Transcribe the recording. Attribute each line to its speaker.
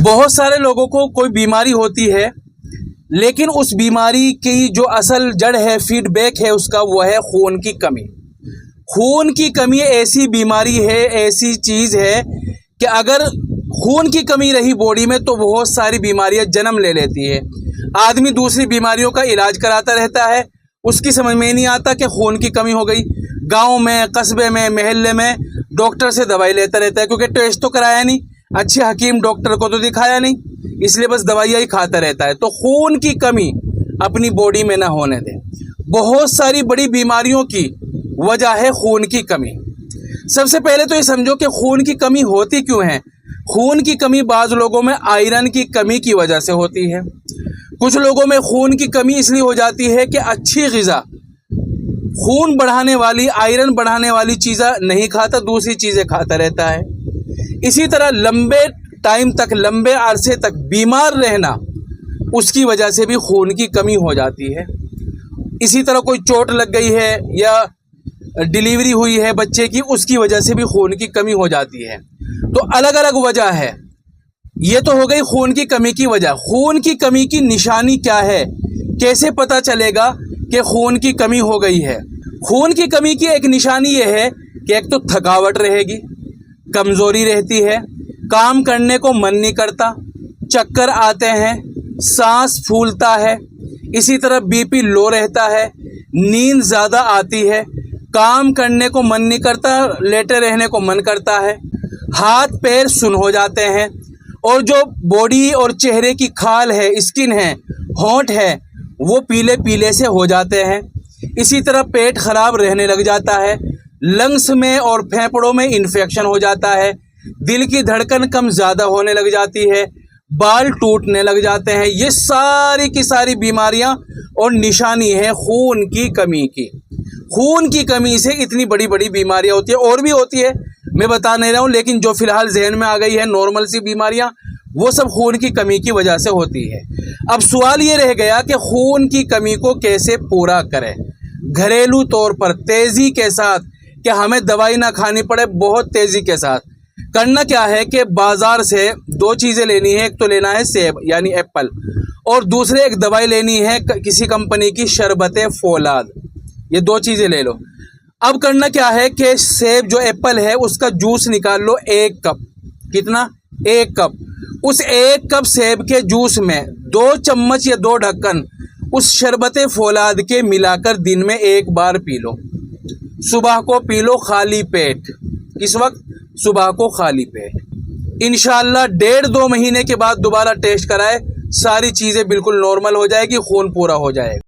Speaker 1: بہت سارے لوگوں کو کوئی بیماری ہوتی ہے لیکن اس بیماری کی جو اصل جڑ ہے، فیڈ بیک ہے اس کا، وہ ہے خون کی کمی۔ خون کی کمی ایسی بیماری ہے، ایسی چیز ہے کہ اگر خون کی کمی رہی باڈی میں تو بہت ساری بیماریاں جنم لے لیتی ہے۔ آدمی دوسری بیماریوں کا علاج کراتا رہتا ہے، اس کی سمجھ میں نہیں آتا کہ خون کی کمی ہو گئی۔ گاؤں میں، قصبے میں، محلے میں ڈاکٹر سے دوائی لیتا رہتا ہے، کیونکہ ٹیسٹ تو کرایا نہیں، اچھے حکیم ڈاکٹر کو تو دکھایا نہیں، اس لیے بس دوائیاں ہی کھاتا رہتا ہے۔ تو خون کی کمی اپنی باڈی میں نہ ہونے دیں۔ بہت ساری بڑی بیماریوں کی وجہ ہے خون کی کمی۔ سب سے پہلے تو یہ سمجھو کہ خون کی کمی ہوتی کیوں ہے۔ خون کی کمی بعض لوگوں میں آئرن کی کمی کی وجہ سے ہوتی ہے۔ کچھ لوگوں میں خون کی کمی اس لیے ہو جاتی ہے کہ اچھی غذا، خون بڑھانے والی، آئرن بڑھانے والی چیزیں نہیں کھاتا، دوسری چیزیں کھاتا رہتا ہے۔ اسی طرح لمبے ٹائم تک، لمبے عرصے تک بیمار رہنا، اس کی وجہ سے بھی خون کی کمی ہو جاتی ہے۔ اسی طرح کوئی چوٹ لگ گئی ہے یا ڈیلیوری ہوئی ہے بچے کی، اس کی وجہ سے بھی خون کی کمی ہو جاتی ہے۔ تو الگ الگ وجہ ہے۔ یہ تو ہو گئی خون کی کمی کی وجہ۔ خون کی کمی کی نشانی کیا ہے؟ کیسے پتہ چلے گا کہ خون کی کمی ہو گئی ہے؟ خون کی کمی کی ایک نشانی یہ ہے کہ ایک تو تھکاوٹ رہے گی، کمزوری رہتی ہے، کام کرنے کو من نہیں کرتا، چکر آتے ہیں، سانس پھولتا ہے، اسی طرح بی پی لو رہتا ہے، نیند زیادہ آتی ہے، کام کرنے کو من نہیں کرتا، لیٹے رہنے کو من کرتا ہے، ہاتھ پیر سن ہو جاتے ہیں، اور جو باڈی اور چہرے کی کھال ہے، اسکن ہے، ہونٹ ہے، وہ پیلے پیلے سے ہو جاتے ہیں۔ اسی طرح پیٹ خراب رہنے لگ جاتا ہے، لنگس میں اور پھیپھڑوں میں انفیکشن ہو جاتا ہے، دل کی دھڑکن کم زیادہ ہونے لگ جاتی ہے، بال ٹوٹنے لگ جاتے ہیں۔ یہ ساری کی ساری بیماریاں اور نشانی ہے خون کی کمی کی۔ خون کی کمی سے اتنی بڑی بڑی بیماریاں ہوتی ہیں، اور بھی ہوتی ہے، میں بتا نہیں رہا ہوں، لیکن جو فی الحال ذہن میں آ گئی ہے نارمل سی بیماریاں، وہ سب خون کی کمی کی وجہ سے ہوتی ہے۔ اب سوال یہ رہ گیا کہ خون کی کمی کو کیسے پورا کریں گھریلو طور پر، تیزی کے ساتھ، کہ ہمیں دوائی نہ کھانی پڑے۔ بہت تیزی کے ساتھ کرنا کیا ہے کہ بازار سے دو چیزیں لینی ہے۔ ایک تو لینا ہے سیب یعنی ایپل، اور دوسرے ایک دوائی لینی ہے کسی کمپنی کی، شربت فولاد۔ یہ دو چیزیں لے لو۔ اب کرنا کیا ہے کہ سیب جو ایپل ہے اس کا جوس نکال لو، 1 کپ۔ کتنا؟ 1 کپ۔ اس 1 کپ سیب کے جوس میں 2 چمچ یا 2 ڈھکن اس شربت فولاد کے ملا کر دن میں 1 بار پی لو۔ صبح کو پی لو خالی پیٹ۔ کس وقت؟ صبح کو خالی پیٹ۔ انشاءاللہ 1.5-2 مہینے کے بعد دوبارہ ٹیسٹ کرائے، ساری چیزیں بالکل نارمل ہو جائے گی، خون پورا ہو جائے گا۔